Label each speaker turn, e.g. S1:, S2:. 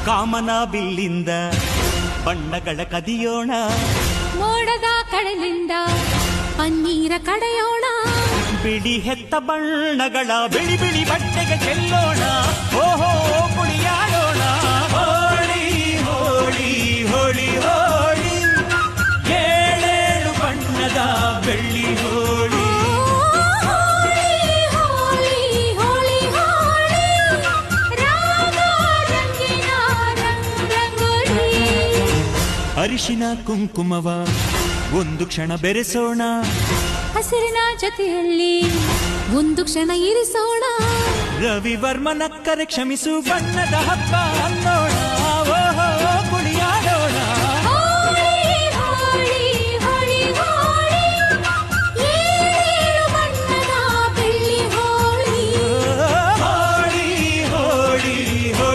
S1: ಕಾಮನ ಬಿಲ್ಲಿಂದ ಬಣ್ಣಗಳ ಕದಿಯೋಣ,
S2: ಮೋಡದ ಕಡಲಿಂದ ಪನ್ನೀರ ಕಡೆಯೋಣ,
S1: ಬಿಳಿ ಹೆತ್ತ ಬಣ್ಣಗಳ ಬಿಳಿ ಬಿಳಿ ಬಟ್ಟೆಗೆ ಚೆಲ್ಲೋಣ, ಓಹೋ ಕುಣಿಯಾಡೋಣ. ಹೋಳಿ ಹೋಳಿ ಹೋಳಿ ಹೋಳಿ, ಏಳೇಳು ಬಣ್ಣದ ಬೆಳ್ಳಿ ಹೋಳಿ. ಅರಿಶಿನ ಕುಂಕುಮವ ಒಂದು ಕ್ಷಣ ಬೆರೆಸೋಣ,
S2: ಹಸಿರಿನ ಜೊತೆಯಲ್ಲಿ ಒಂದು ಕ್ಷಣ ಇರಿಸೋಣ,
S1: ರವಿವರ್ಮನಕ್ಕರೆ ಕ್ಷಮಿಸು ಬಣ್ಣದ ಹಬ್ಬ ಅನ್ನೋಣ.